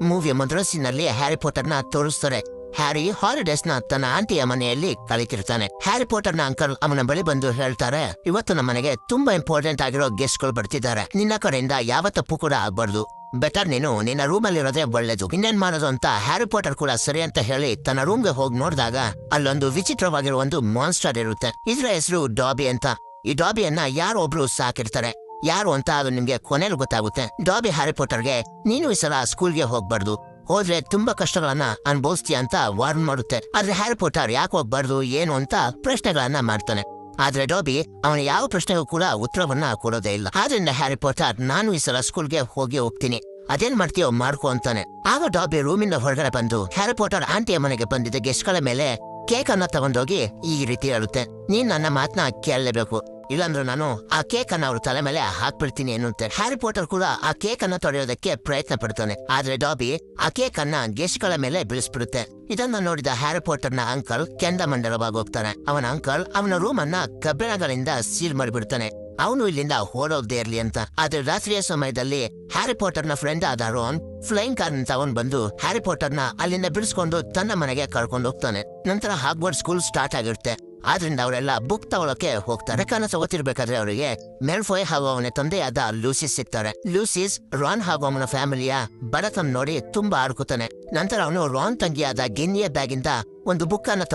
ಮೂವಿಯ ಮೊದಲ ಸೀನಲ್ಲಿ ಹ್ಯಾರಿ ಪಾಟರ್ನ ತೋರಿಸ್ತಾರೆ. ಹ್ಯಾರಿ ಹಾಲಿಡೇಸ್ನ ತನ್ನ ಆಂಟಿಯ ಮನೆಯಲ್ಲಿ ಕಳೀತಿರ್ತಾನೆ. ಹ್ಯಾರಿ ಪಾಟರ್ನ ಅಂಕಲ್ ಅವನ ಬಳಿ ಬಂದು ಹೇಳ್ತಾರೆ, ಇವತ್ತು ನಮ್ಮ ಮನೆಗೆ ತುಂಬಾ ಇಂಪಾರ್ಟೆಂಟ್ ಆಗಿರೋ ಗೆಸ್ಟ್ಗಳು ಬರ್ತಿದ್ದಾರೆ. ನಿನ್ನ ಕಡೆಯಿಂದ ಯಾವ ತಪ್ಪು ಕೂಡ ಆಗ್ಬಾರ್ದು. ಬೆಟರ್ ನೀನು ನಿನ್ನ ರೂಮಲ್ಲಿರೋದೇ ಒಳ್ಳೇದು. ಇನ್ನೇನ್ ಮಾಡೋದು ಅಂತ ಹ್ಯಾರಿ ಪಾಟರ್ ಕೂಡ ಸರಿ ಅಂತ ಹೇಳಿ ತನ್ನ ರೂಮ್ಗೆ ಹೋಗಿ ನೋಡಿದಾಗ ಅಲ್ಲೊಂದು ವಿಚಿತ್ರವಾಗಿರೋ ಒಂದು ಮಾನ್ಸ್ಟರ್ ಇರುತ್ತೆ. ಇದ್ರ ಹೆಸರು ಡಾಬಿ ಅಂತ. ಈ ಡಾಬಿಯನ್ನ ಯಾರೋ ಒಬ್ರು ಸಾಕಿರ್ತಾರೆ. ಯಾರು ಅಂತ ಅದು ನಿಮ್ಗೆ ಕೊನೆಯಲ್ಲಿ ಗೊತ್ತಾಗುತ್ತೆ. ಡಾಬಿ ಹ್ಯಾರಿ ಪಾಟರ್ಗೆ ನೀನು ಈ ಸಲ ಸ್ಕೂಲ್ಗೆ ಹೋಗ್ಬಾರ್ದು, ಹೋದ್ರೆ ತುಂಬಾ ಕಷ್ಟಗಳನ್ನ ಅನುಭವಿಸ್ತೀಯ ಅಂತ ವಾರ್ನ್ ಮಾಡುತ್ತೆ. ಆದ್ರೆ ಹ್ಯಾರಿ ಪಾಟರ್ ಯಾಕೆ ಹೋಗ್ಬಾರ್ದು ಏನು ಅಂತ ಪ್ರಶ್ನೆಗಳನ್ನ ಮಾಡ್ತಾನೆ. ಆದ್ರೆ ಡಾಬಿ ಅವನ ಯಾವ ಪ್ರಶ್ನೆಗೂ ಕೂಡ ಉತ್ತರವನ್ನ ಕೊಡೋದೇ ಇಲ್ಲ. ಆದ್ರಿಂದ ಹ್ಯಾರಿ ಪಾಟರ್ ನಾನು ಈ ಸಲ ಸ್ಕೂಲ್ಗೆ ಹೋಗ್ತೀನಿ, ಅದೇನ್ ಮಾಡ್ತೀಯೋ ಮಾಡ್ಕೊ ಅಂತಾನೆ. ಆಗ ಡಾಬಿ ರೂಮಿಂದ ಹೊರಗಡೆ ಬಂದು ಹ್ಯಾರಿ ಪಾಟರ್ ಆಂಟಿಯ ಮನೆಗೆ ಬಂದಿದ್ದ ಗೆಸ್ಟ್ಗಳ ಮೇಲೆ ಕೇಕ್ ಅನ್ನ ತಗೊಂಡೋಗಿ ಈ ರೀತಿ ಹೇಳುತ್ತೆ, ನೀನ್ ನನ್ನ ಮಾತನ್ನ ಕೇಳಲೇಬೇಕು, ಇಲ್ಲಾಂದ್ರೆ ನಾನು ಆ ಕೇಕ್ ಅನ್ನ ಅವ್ರ ತಲೆ ಮೇಲೆ ಹಾಕ್ಬಿಡ್ತೀನಿ ಎನ್ನುತ್ತೆ. ಹ್ಯಾರಿ ಪಾಟರ್ ಕೂಡ ಆ ಕೇಕ್ ಅನ್ನ ತೊಳೆಯೋದಕ್ಕೆ ಪ್ರಯತ್ನ ಪಡ್ತಾನೆ. ಆದ್ರೆ ಡಾಬಿ ಆ ಕೇಕ್ ಅನ್ನ ಗೆಸ್ಟ್ಗಳ ಮೇಲೆ ಬೀಳಿಸ್ಬಿಡುತ್ತೆ. ಇದನ್ನ ನೋಡಿದ ಹ್ಯಾರಿ ಪಾಟರ್ನ ಅಂಕಲ್ ಕೆಂಡಮಂಡಲವಾಗಿ ಹೋಗ್ತಾನೆ. ಅವನ ಅಂಕಲ್ ಅವನ ರೂಮ್ ಅನ್ನ ಕಬ್ಬಿಣಗಳಿಂದ ಸೀಲ್ ಮಾಡಿಬಿಡ್ತಾನೆ. ಅವನು ಇಲ್ಲಿಂದ ಓಡೋಗ್ದೇ ಇರ್ಲಿ ಅಂತ. ಆದ್ರೆ ರಾತ್ರಿಯ ಸಮಯದಲ್ಲಿ ಹ್ಯಾರಿ ಪಾಟರ್ನ ಫ್ರೆಂಡ್ ಆದ ರೋನ್ ಫ್ಲೈಯಿಂಗ್ ಕಾರ್ ತಗೊಂಡ್ ಬಂದು ಹ್ಯಾರಿ ಪಾಟರ್ನ ಅಲ್ಲಿಂದ ಬಿಡಿಸ್ಕೊಂಡು ತನ್ನ ಮನೆಗೆ ಕರ್ಕೊಂಡು ಹೋಗ್ತಾನೆ. ನಂತರ ಹಾಗ್ವರ್ಡ್ ಸ್ಕೂಲ್ ಸ್ಟಾರ್ಟ್ ಆಗಿರುತ್ತೆ. ಆದ್ರಿಂದ ಅವರೆಲ್ಲ ಬುಕ್ ತಗೊಳಕ್ಕೆ ಹೋಗ್ತಾರೆ. ಕನಸು ಓದ್ತಿರ್ಬೇಕಾದ್ರೆ ಅವರಿಗೆ ಮೆಲ್ಫಾಯ್ ಹಾಗೂ ಅವನ ತಂದೆಯಾದ ಲೂಸಿಸ್ ಸಿಗ್ತಾರೆ. ಲೂಸಿಸ್ ರಾನ್ ಹಾಗೂ ಅವನ ಫ್ಯಾಮಿಲಿಯ ಬಡತನ ನೋಡಿ ತುಂಬಾ ಆಡ್ಕೋತಾನೆ. ನಂತರ ಅವನು ರಾನ್ ತಂಗಿಯಾದ ಗಿನ್ನಿಯ ಬ್ಯಾಗಿಂದ ಒಂದು ಬುಕ್ ಅನ್ನ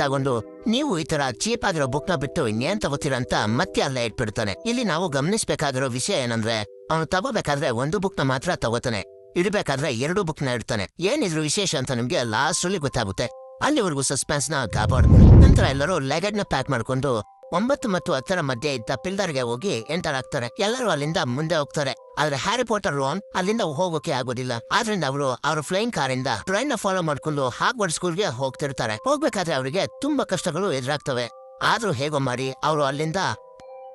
ತಗೊಂಡು ನೀವು ಈ ತರ ಚೀಪ್ ಆಗಿರೋ ಬುಕ್ ನ ಬಿಟ್ಟು ಇನ್ನೇನ್ ತಗೋತೀರಂತ ಮತ್ತೆ ಅಲ್ಲೇ ಇಟ್ಬಿಡ್ತಾನೆ. ಇಲ್ಲಿ ನಾವು ಗಮನಿಸಬೇಕಾಗಿರೋ ವಿಷಯ ಏನಂದ್ರೆ ಅವನು ತಗೋಬೇಕಾದ್ರೆ ಒಂದು ಬುಕ್ ನ ಮಾತ್ರ ತಗೋತಾನೆ, ಇಡಬೇಕಾದ್ರೆ 2 ಬುಕ್ ನ ಇಡ್ತಾನೆ. ಏನಿದ್ರು ವಿಶೇಷ ಅಂತ ನಿಮ್ಗೆ ಲಾಸ್ಟ್ ಅಲ್ಲಿ ಗೊತ್ತಾಗುತ್ತೆ. ಅಲ್ಲಿವರೆಗೂ ಸಸ್ಪೆನ್ಸ್ ನ ಕಾಪಾಡು. ನಂತರ ಎಲ್ಲರೂ ಲಗೇಜ್ ನ ಪ್ಯಾಕ್ ಮಾಡ್ಕೊಂಡು 9 ಮತ್ತು 10 ಮಧ್ಯೆ ಇದ್ದ ಪಿಲ್ದರ್ಗೆ ಹೋಗಿ ಎಂಟರ್ ಆಗ್ತಾರೆ. ಎಲ್ಲರೂ ಅಲ್ಲಿಂದ ಮುಂದೆ ಹೋಗ್ತಾರೆ. ಆದ್ರೆ ಹ್ಯಾರಿ ಪಾಟರ್ ರೋನ್ ಅಲ್ಲಿಂದ ಹೋಗೋಕೆ ಆಗೋದಿಲ್ಲ. ಆದ್ರಿಂದ ಅವರು ಅವ್ರ ಫ್ಲೈಯಿಂಗ್ ಕಾರಿಂದ ಟ್ರೈನ್ ನ ಫಾಲೋ ಮಾಡ್ಕೊಂಡು ಹಾಗ್ವರ್ಡ್ ಸ್ಕೂಲ್ಗೆ ಹೋಗ್ತಿರ್ತಾರೆ. ಹೋಗ್ಬೇಕಾದ್ರೆ ಅವರಿಗೆ ತುಂಬಾ ಕಷ್ಟಗಳು ಎದುರಾಗ್ತವೆ. ಆದ್ರೂ ಹೇಗೋ ಮಾಡಿ ಅವರು ಅಲ್ಲಿಂದ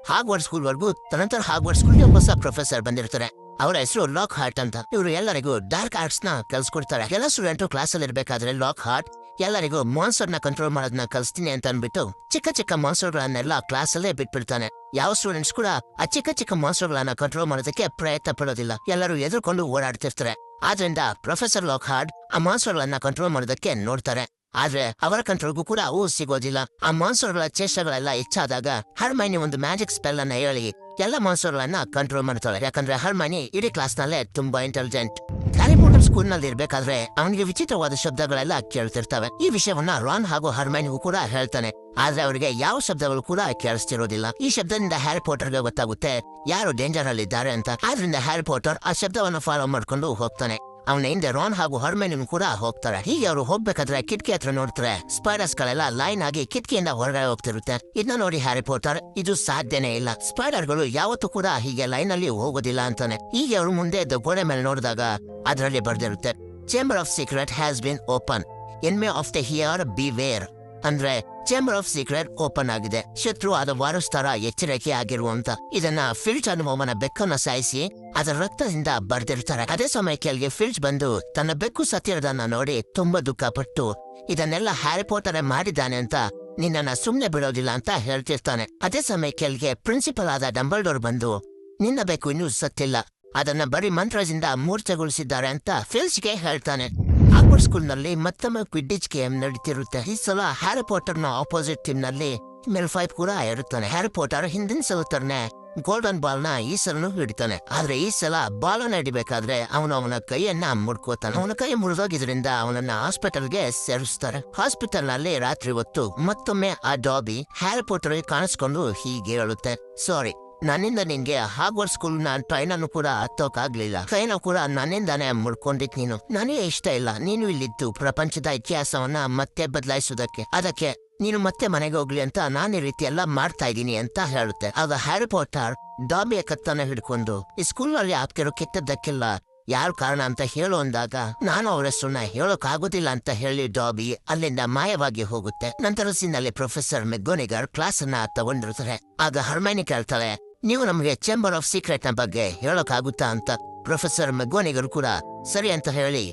ಹಾಗ್ವರ್ಡ್ ಸ್ಕೂಲ್ ವರ್ಗೂ, ನಂತರ ಹಾಗ್ವರ್ಡ್ ಸ್ಕೂಲ್ಗೆ ಹೊಸ ಪ್ರೊಫೆಸರ್ ಬಂದಿರ್ತಾರೆ. ಅವರ ಹೆಸರು ಲಾಕ್ ಹಾರ್ಟ್ ಅಂತ. ಇವರು ಎಲ್ಲರಿಗೂ ಡಾರ್ಕ್ ಆರ್ಟ್ಸ್ ನ ಕಲ್ಸ್ಕೊಡ್ತಾರೆ. ಎಲ್ಲ ಸ್ಟೂಡೆಂಟ್ ಕ್ಲಾಸ್ ಅಲ್ಲಿ ಇರ್ಬೇಕಾದ್ರೆ ಲಾಕ್ ಹಾರ್ಟ್ ಎಲ್ಲರಿಗೂ ಮಾನ್ಸ್ಟರ್ ನ ಕಂಟ್ರೋಲ್ ಮಾಡೋದನ್ನ ಕಲಿಸ್ತೀನಿ ಅಂತ ಅನ್ಬಿಟ್ಟು ಚಿಕ್ಕ ಚಿಕ್ಕ ಮಾನ್ಸ್ಟರ್ ಗಳನ್ನೆಲ್ಲ ಕ್ಲಾಸ್ ಅಲ್ಲೇ ಬಿಟ್ಬಿಡ್ತಾನೆ. ಯಾವ ಸ್ಟೂಡೆಂಟ್ಸ್ ಕೂಡ ಆ ಚಿಕ್ಕ ಚಿಕ್ಕ ಮಾನ್ಸ್ಟರ್ ಗಳನ್ನ ಕಂಟ್ರೋಲ್ ಮಾಡೋದಕ್ಕೆ ಪ್ರಯತ್ನ ಪಡೋದಿಲ್ಲ. ಎಲ್ಲರೂ ಎದುರ್ಕೊಂಡು ಓಡಾಡ್ತಿರ್ತಾರೆ. ಆದ್ರಿಂದ ಪ್ರೊಫೆಸರ್ ಲಾಕ್ ಹಾರ್ಟ್ ಆ ಮಾನ್ಸ್ಟರ್ ಗಳನ್ನ ಕಂಟ್ರೋಲ್ ಮಾಡೋದಕ್ಕೆ ನೋಡ್ತಾರೆ. ಆದ್ರೆ ಅವರ ಕಂಟ್ರೋಲ್ಗೂ ಕೂಡ ಅವು ಸಿಗೋದಿಲ್ಲ. ಆ ಮಾನ್ಸ್ಟರ್ ಗಳ ಚೇಷ್ಟೆಗಳೆಲ್ಲ ಹೆಚ್ಚಾದಾಗ ಹರ್ಮೈನಿ ಒಂದು ಮ್ಯಾಜಿಕ್ ಸ್ಪೆಲ್ ಅನ್ನ ಹೇಳಿ ಎಲ್ಲ ಮಾನ್ಸ್ಟರ್ ಗಳನ್ನ ಕಂಟ್ರೋಲ್ ಮಾಡ್ತಾಳೆ. ಯಾಕಂದ್ರೆ ಹರ್ಮೈನಿ ಇಡೀ ಕ್ಲಾಸ್ ನಲ್ಲೇ ತುಂಬಾ ಇಂಟೆಲಿಜೆಂಟ್. ಹ್ಯಾರಿ ಪಾಟರ್ ಸ್ಕೂಲ್ ನಲ್ಲಿ ಇರ್ಬೇಕಾದ್ರೆ ಅವನಿಗೆ ವಿಚಿತ್ರವಾದ ಶಬ್ದಗಳೆಲ್ಲ ಕೇಳ್ತಿರ್ತವೆ. ಈ ವಿಷಯವನ್ನ ರಾನ್ ಹಾಗೂ ಹರ್ಮೈನಿಗೂ ಕೂಡ ಹೇಳ್ತಾನೆ. ಆದ್ರೆ ಅವರಿಗೆ ಯಾವ ಶಬ್ದಗಳು ಕೂಡ ಕೇಳಿಸ್ತಿರೋದಿಲ್ಲ. ಈ ಶಬ್ದದಿಂದ ಹ್ಯಾರಿ ಪಾಟರ್ಗೆ ಗೊತ್ತಾಗುತ್ತೆ ಯಾರು ಡೇಂಜರ್ ಅಲ್ಲಿ ಇದ್ದಾರೆ ಅಂತ. ಆದ್ರಿಂದ ಹ್ಯಾರಿ ಪಾಟರ್ ಆ ಶಬ್ದವನ್ನು ಫಾಲೋ ಮಾಡ್ಕೊಂಡು ಹೋಗ್ತಾನೆ. ಅವನ ಹಿಂದೆ ರಾನ್ ಹಾಗೂ ಹರ್ಮೈನಿ ಕೂಡ ಹೋಗ್ತಾರೆ. ಹೀಗೆ ಅವರು ಹೋಗ್ಬೇಕಾದ್ರೆ ಕಿಟಕಿ ಹತ್ರ ನೋಡ್ತಾರೆ. ಸ್ಪೈಡರ್ಸ್ ಗಳೆಲ್ಲ ಲೈನ್ ಆಗಿ ಕಿಟಕಿಯಿಂದ ಹೊರಗಡೆ ಹೋಗ್ತಿರುತ್ತೆ. ಇದನ್ನ ನೋಡಿ ಹ್ಯಾರಿ ಪಾಟರ್ ಇದು ಸಾಧ್ಯನೇ ಇಲ್ಲ, ಸ್ಪೈಡರ್ ಗಳು ಯಾವತ್ತೂ ಕೂಡ ಹೀಗೆ ಲೈನ್ ಅಲ್ಲಿ ಹೋಗೋದಿಲ್ಲ ಅಂತಾನೆ. ಹೀಗೆ ಅವರು ಮುಂದೆ ಗೋಡೆ ಮೇಲೆ ನೋಡಿದಾಗ ಅದರಲ್ಲಿ ಬರ್ದಿರುತ್ತೆ, chamber of secret has been open, enemy of the heir beware. ಅಂದ್ರೆ ಚೇಂಬರ್ ಆಫ್ ಸೀಕ್ರೆಟ್ ಓಪನ್ ಆಗಿದೆ, ಶತ್ರು ಆದ ವಾರಸ್ತರ ಎಚ್ಚರಿಕೆ ಆಗಿರುವಂತ. ಇದನ್ನ ಫಿಲ್ಚ್ ಅನ್ನುವವನ ಬೆಕ್ಕನ್ನ ಸಾಯಿಸಿ ಅದರ ರಕ್ತದಿಂದ ಬರ್ದಿರ್ತಾರೆ. ಅದೇ ಸಮಯಕ್ಕೆ ಅಲ್ಲಿಗೆ ಫಿಲ್ಚ್ ಬಂದು ತನ್ನ ಬೆಕ್ಕು ಸತ್ತಿರೋದನ್ನ ನೋಡಿ ತುಂಬಾ ದುಃಖ ಪಟ್ಟು ಇದನ್ನೆಲ್ಲ ಹ್ಯಾರಿ ಪಾಟರ್ ಮಾಡಿದ್ದಾನೆ ಅಂತ ನಿನ್ನನ್ನ ಸುಮ್ನೆ ಬಿಡೋದಿಲ್ಲ ಅಂತ ಹೇಳ್ತಿರ್ತಾನೆ. ಅದೇ ಸಮಯಕ್ಕೆ ಅಲ್ಲಿಗೆ ಪ್ರಿನ್ಸಿಪಲ್ ಆದ ಡಂಬಲ್ಡೋರ್ ಬಂದು ನಿನ್ನ ಬೆಕ್ಕು ಇನ್ನೂ ಸತ್ತಿಲ್ಲ, ಅದನ್ನ ಬರೀ ಮಂತ್ರದಿಂದ ಮೂರ್ಛೆಗೊಳಿಸಿದ್ದಾರೆ ಅಂತ ಫಿಲ್ಚ್ಗೆ ಹೇಳ್ತಾನೆ. ಹಾಗ್ವರ್ಡ್ ಸ್ಕೂಲ್ ನಲ್ಲಿ ಮತ್ತೊಮ್ಮೆ ಕ್ವಿಡ್ಡಿಚ್ ಗೇಮ್ ನಡೀತಿರುತ್ತೆ. ಈ ಸಲ ಹ್ಯಾರಿ ಪಾಟರ್ ನ ಆಪೋಸಿಟ್ ಟೀಮ್ ನಲ್ಲಿ ಮೆಲ್ಫಾಯ್ ಕೂಡ ಇರುತ್ತಾನೆ. ಹ್ಯಾರಿ ಪಾಟರ್ ಹಿಂದಿನ ಸಲ ತರನೇ ಗೋಲ್ಡನ್ ಬಾಲ್ ನ ಈ ಸಲನು ಹಿಡಿತಾನೆ. ಆದ್ರೆ ಈ ಸಲ ಬಾಲ್ ಅನ್ನ ಹಿಡಿಬೇಕಾದ್ರೆ ಅವನ ಕೈಯನ್ನ ಮುಡ್ಕೋತಾನೆ. ಅವನ ಕೈ ಮುರಿದೋಗಿದ್ರಿಂದ ಅವನನ್ನ ಹಾಸ್ಪಿಟಲ್ಗೆ ಸೇರಿಸ್ತಾರೆ. ಹಾಸ್ಪಿಟಲ್ ನಲ್ಲಿ ರಾತ್ರಿ ಹೊತ್ತು ಮತ್ತೊಮ್ಮೆ ಆ ಡಾಬಿ ಹ್ಯಾರಿ ಪಾಟರ್ ಕಾಣಿಸ್ಕೊಂಡು ಹೀಗೆ ಹೇಳುತ್ತೆ, ಸಾರಿ, ನನ್ನಿಂದ ನಿನ್ಗೆ ಹಾಗ್ವರ್ಡ್ ಸ್ಕೂಲ್ ನ ಟ್ರೈನ್ ಅನ್ನು ಕೂಡ ಹತ್ತೋಕಾಗ್ಲಿಲ್ಲ. ಟ್ರೈನ್ ಕೂಡ ನನ್ನಿಂದಾನೇ ಮುಡ್ಕೊಂಡಿದ್ ನೀನು. ನನಗೆ ಇಷ್ಟ ಇಲ್ಲ ನೀನು ಇಲ್ಲಿದ್ದು ಪ್ರಪಂಚದ ಇತಿಹಾಸವನ್ನ ಮತ್ತೆ ಬದಲಾಯಿಸೋದಕ್ಕೆ. ಅದಕ್ಕೆ ನೀನು ಮತ್ತೆ ಮನೆಗೆ ಹೋಗ್ಲಿ ಅಂತ ನಾನು ಈ ರೀತಿ ಎಲ್ಲ ಮಾಡ್ತಾ ಇದ್ದೀನಿ ಅಂತ ಹೇಳುತ್ತೆ. ಆಗ ಹ್ಯಾರಿ ಪಾಟರ್ ಡಾಬಿಯ ಕತ್ತನ್ನ ಹಿಡ್ಕೊಂಡು ಈ ಸ್ಕೂಲ್ ನಲ್ಲಿ ಆಗ್ತಿರೋ ಕೆಟ್ಟದ್ದಕ್ಕೆಲ್ಲ ಯಾರು ಕಾರಣ ಅಂತ ಹೇಳು ಅಂದಾಗ ನಾನು ಅವರ ಹೆಸರನ್ನ ಹೇಳೋಕಾಗೋದಿಲ್ಲ ಅಂತ ಹೇಳಿ ಡಾಬಿ ಅಲ್ಲಿಂದ ಮಾಯವಾಗಿ ಹೋಗುತ್ತೆ. ನಂತರ ಸೀನಲ್ಲಿ ಪ್ರೊಫೆಸರ್ ಮೆಗ್ಗೋನಿಗರ್ ಕ್ಲಾಸ್ ಅನ್ನ ತಗೊಂಡಿರ್ತಾರೆ. ಆಗ ಹರ್ಮೈನಿ ಕೇಳ್ತಾಳೆ, ನೀವು ನಮಗೆ ಚೇಂಬರ್ ಆಫ್ ಸೀಕ್ರೆಟ್ ನ ಬಗ್ಗೆ ಹೇಳೋಕಾಗುತ್ತಾ ಅಂತ. ಪ್ರೊಫೆಸರ್ ಮೆಗ್ಗೋನಿಗರ್ ಕೂಡ ಸರಿ ಅಂತ ಹೇಳಿ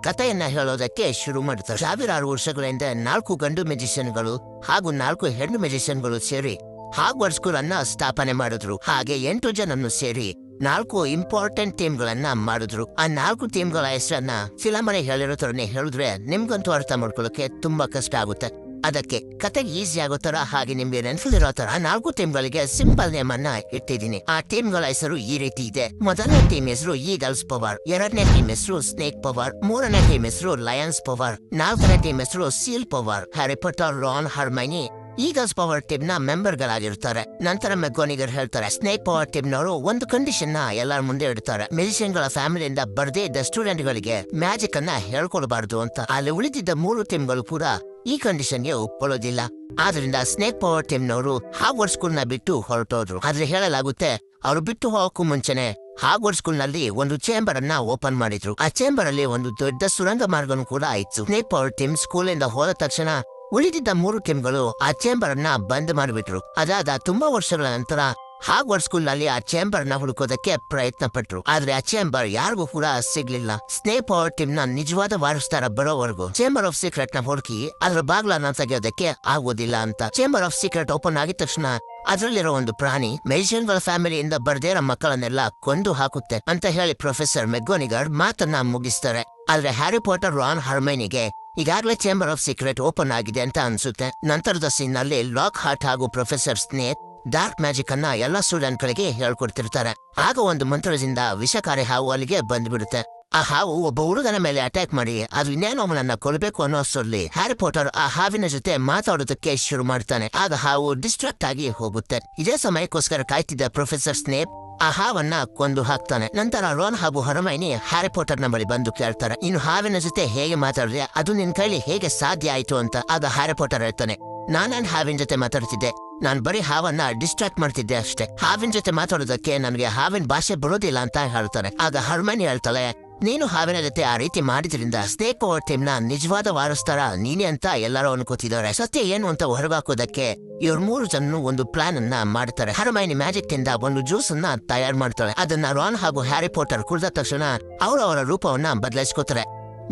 ಕಥೆಯನ್ನ ಹೇಳೋದಕ್ಕೆ ಶುರು ಮಾಡ್ತಾರೆ. ಸಾವಿರಾರು ವರ್ಷಗಳಿಂದ 4 ಗಂಡು ಮೆಜಿಷಿಯನ್ಗಳು ಹಾಗೂ 4 ಹೆಣ್ಣು ಮೆಜಿಷಿಯನ್ಗಳು ಸೇರಿ ಹಾಗ್ವರ್ಡ್ ಸ್ಕೂಲ್ ಅನ್ನ ಸ್ಥಾಪನೆ ಮಾಡಿದ್ರು. ಹಾಗೆ 8 ಜನನ್ನು ಸೇರಿ 4 ಇಂಪಾರ್ಟೆಂಟ್ ಥೀಮ್ಗಳನ್ನ ಮಾಡಿದ್ರು. ಆ 4 ಥೀಮ್ಗಳ ಹೆಸರನ್ನ ಫಿಲಮನೆ ಹೇಳಿರೋ ತರನೇ ಹೇಳಿದ್ರೆ ನಿಮ್ಗಂತೂ ಅರ್ಥ ಮಾಡ್ಕೊಳ್ಳೋಕೆ ತುಂಬಾ ಕಷ್ಟ ಆಗುತ್ತೆ. ಅದಕ್ಕೆ ಕತೆಗೆ ಈಸಿ ಆಗೋ ತರ ಹಾಗೆ ನಿಮ್ಗೆ ನೆನಪಿರೋ ತರ 4 ಥೀಮ್ಗಳಿಗೆ ಸಿಂಪಲ್ ನೇಮ್ ಅನ್ನ ಇಟ್ಟಿದ್ದೀನಿ. ಆ ಥೀಮ್ಗಳ ಹೆಸರು ಈ ರೀತಿ ಇದೆ. ಮೊದಲನೇ ಥೀಮ್ ಹೆಸರು ಈಗಲ್ಸ್ ಪವರ್, ಎರಡನೇ ಥೀಮ್ ಹೆಸರು ಸ್ನೇಕ್ ಪವರ್, ಮೂರನೇ ಥೀಮ್ ಹೆಸರು ಲಯನ್ಸ್ ಪವರ್, ನಾಲ್ಕನೇ ಥೀಮ್ ಹೆಸರು ಸೀಲ್ ಪವರ್. ಹ್ಯಾರಿ ಪಾಟರ್, ರಾನ್, ಹರ್ಮೈನಿ ಈಗಲ್ಸ್ ಪವರ್ ಟೀಮ್ ನ ಮೆಂಬರ್ ಗಳಾಗಿರ್ತಾರೆ. ನಂತರ ಮೆಕ್ಗೋನಿಗರ್ ಹೇಳ್ತಾರೆ ಸ್ನೇಕ್ ಪವರ್ ಟೀಮ್ ನವರು ಒಂದು ಕಂಡೀಷನ್ ನ ಎಲ್ಲರ ಮುಂದೆ ಇಡ್ತಾರೆ. ಮ್ಯೂಸಿಷಿಯನ್ ಗಳ ಫ್ಯಾಮಿಲಿಯಿಂದ ಬರ್ದೇ ಇದ್ದ ಸ್ಟೂಡೆಂಟ್ ಗಳಿಗೆ ಮ್ಯಾಜಿಕ್ ಅನ್ನ ಹೇಳ್ಕೊಡ್ಬಾರ್ದು ಅಂತ. ಅಲ್ಲಿ ಉಳಿದಿದ್ದ 3 ಟೀಮ್ಗಳು ಕೂಡ ಈ ಕಂಡೀಷನ್ಗೆ ಒಪ್ಕೊಳ್ಳೋದಿಲ್ಲ. ಆದ್ರಿಂದ ಸ್ನೇಕ್ ಪವರ್ ಟೀಮ್ ನವರು ಹಾಗ್ವರ್ಡ್ ಸ್ಕೂಲ್ ನ ಬಿಟ್ಟು ಹೊರಟೋದ್ರು. ಆದ್ರೆ ಹೇಳಲಾಗುತ್ತೆ ಅವ್ರು ಬಿಟ್ಟು ಹೋಗಕ್ಕೂ ಮುಂಚೆನೆ ಹಾಗ್ವರ್ಡ್ ಸ್ಕೂಲ್ ನಲ್ಲಿ ಒಂದು ಚೇಂಬರ್ ಅನ್ನ ಓಪನ್ ಮಾಡಿದ್ರು. ಆ ಚೇಂಬರ್ ಅಲ್ಲಿ ಒಂದು ದೊಡ್ಡ ಸುರಂಗ ಮಾರ್ಗನೂ ಕೂಡ ಆಯ್ತು. ಸ್ನೇಕ್ ಪವರ್ ಟೀಮ್ ಸ್ಕೂಲ್ ಇಂದ ಹೋದ ತಕ್ಷಣ ಉಳಿದಿದ್ದ 3 ಟೀಮ್ಗಳು ಆ ಚೇಂಬರ್ ಅನ್ನ ಬಂದ್ ಮಾಡಿಬಿಟ್ರು. ಅದಾದ ತುಂಬಾ ವರ್ಷಗಳ ನಂತರ ಹಾಗ್ವರ್ಡ್ ಸ್ಕೂಲ್ ನಲ್ಲಿ ಆ ಚೇಂಬರ್ ನ ಹುಡುಕೋದಕ್ಕೆ ಪ್ರಯತ್ನ ಪಟ್ರು. ಆದ್ರೆ ಆ ಚೇಂಬರ್ ಯಾರಿಗೂ ಕೂಡ ಸಿಗ್ಲಿಲ್ಲ. ಸ್ನೇಕ್ ಪವರ್ ಟೀಮ್ ನ ನಿಜವಾದ ವಾರಸ್ದಾರ ಬರೋವರೆಗೂ ಚೇಂಬರ್ ಆಫ್ ಸೀಕ್ರೆಟ್ ನ ಹುಡುಕಿ ಅದ್ರ ಬಾಗ್ಲನ್ನ ತೆಗೆಯೋದಕ್ಕೆ ಆಗೋದಿಲ್ಲ ಅಂತ. ಚೇಂಬರ್ ಆಫ್ ಸೀಕ್ರೆಟ್ ಓಪನ್ ಆಗಿದ ತಕ್ಷಣ ಅದರಲ್ಲಿರೋ ಒಂದು ಪ್ರಾಣಿ ಮ್ಯೂಜಿಷಿಯನ್ ಗಳ ಫ್ಯಾಮಿಲಿಯಿಂದ ಬರ್ದೇ ಇರೋ ಮಕ್ಕಳನ್ನೆಲ್ಲ ಕೊಂದು ಹಾಕುತ್ತೆ ಅಂತ ಹೇಳಿ ಪ್ರೊಫೆಸರ್ ಮೆಕ್ಗೋನಿಗರ್ ಮಾತನ್ನ ಮುಗಿಸ್ತಾರೆ. ಆದ್ರೆ ಹ್ಯಾರಿ ಪಾಟರ್, ರಾನ್, ಹರ್ಮೈನಿಗೆ ಈಗಾಗಲೇ ಚೇಂಬರ್ ಆಫ್ ಸೀಕ್ರೆಟ್ ಓಪನ್ ಆಗಿದೆ ಅಂತ ಅನ್ಸುತ್ತೆ. ನಂತರದ ಸೀನ್ ನಲ್ಲಿ ಲಾಕ್ ಹಾರ್ಟ್ ಹಾಗೂ ಪ್ರೊಫೆಸರ್ ಸ್ನೇಕ್ ಡಾರ್ಕ್ ಮ್ಯಾಜಿಕ್ ಅನ್ನ ಎಲ್ಲಾ ಸ್ಟೂಡೆಂಟ್ ಗಳಿಗೆ ಹೇಳ್ಕೊಡ್ತಿರ್ತಾರೆ. ಆಗ ಒಂದು ಮಂತ್ರದಿಂದ ವಿಷಕಾರಿ ಹಾವು ಅಲ್ಲಿಗೆ ಬಂದ್ಬಿಡುತ್ತೆ. ಆ ಹಾವು ಒಬ್ಬ ಹುಡುಗನ ಮೇಲೆ ಅಟ್ಯಾಕ್ ಮಾಡಿ ಅದು ಇನ್ನೇನೋ ಅವನನ್ನ ಕೊಲ್ಲಬೇಕು ಅನ್ನೋ ಅಷ್ಟರಲ್ಲಿ ಹ್ಯಾರಿ ಪಾಟರ್ ಆ ಹಾವಿನ ಜೊತೆ ಮಾತಾಡೋದಕ್ಕೆ ಶುರು ಮಾಡ್ತಾನೆ. ಆಗ ಹಾವು ಡಿಸ್ಟ್ರಾಕ್ಟ್ ಆಗಿ ಹೋಗುತ್ತೆ. ಇದೇ ಸಮಯಕ್ಕೋಸ್ಕರ ಕಾಯ್ತಿದ್ದ ಪ್ರೊಫೆಸರ್ ಸ್ನೇಪ್ ಆ ಹಾವನ್ನ ಕೊಂದು ಹಾಕ್ತಾನೆ. ನಂತರ ರಾನ್ ಹಾಗೂ ಹರ್ಮೈನಿ ಹ್ಯಾರಿ ಪಾಟರ್ ನ ಬಳಿ ಬಂದು ಕೇಳ್ತಾರೆ, ಇನ್ನು ಹಾವಿನ ಜೊತೆ ಹೇಗೆ ಮಾತಾಡಿದ್ರೆ ಅದು ನಿನ್ ಕೈಲಿ ಹೇಗೆ ಸಾಧ್ಯ ಆಯ್ತು ಅಂತ. ಆಗ ಹ್ಯಾರಿ ಪಾಟರ್ ಹೇಳ್ತಾನೆ, ನಾನ್ ಹಾವಿನ ಜೊತೆ ಮಾತಾಡ್ತಿದ್ದೆ, ನಾನ್ ಬರೀ ಹಾವನ್ನ ಡಿಸ್ಟ್ರಾಕ್ಟ್ ಮಾಡ್ತಿದ್ದೆ ಅಷ್ಟೇ. ಹಾವಿನ ಜೊತೆ ಮಾತಾಡೋದಕ್ಕೆ ನನಗೆ ಹಾವಿನ ಭಾಷೆ ಬರೋದಿಲ್ಲ ಅಂತ ಹೇಳ್ತಾನೆ. ಆಗ ಹರ್ಮೈನಿ ಹೇಳ್ತಾಳೆ, ನೀನು ಹಾವಿನ ಜೊತೆ ಆ ರೀತಿ ಮಾಡಿದ್ರಿಂದ ಸ್ನೇಕ್ ಪವರ್ ಟೀಮ್ ನ ನಿಜವಾದ ವಾರಸ್ತಾರ ನೀನೆ ಅಂತ ಎಲ್ಲರೂ ಅನ್ಕೋತಿದ್ದಾರೆ. ಸತ್ಯ ಏನು ಅಂತ ಹೊರಗಾಕೋದಕ್ಕೆ ಇವ್ರ 3 ಜನನು ಒಂದು ಪ್ಲಾನ್ ಅನ್ನ ಮಾಡ್ತಾರೆ. ಹರ್ಮೈನಿ ಮ್ಯಾಜಿಕ್ ಇಂದ ಒಂದು ಜ್ಯೂಸ್ ಅನ್ನ ತಯಾರು ಮಾಡ್ತಾಳೆ. ಅದನ್ನ ರಾನ್ ಹಾಗೂ ಹ್ಯಾರಿ ಪಾಟರ್ ಕುಡಿದ ತಕ್ಷಣ ಅವರ ರೂಪವನ್ನ ಬದಲಾಯಿಸ್ಕೋತಾರೆ,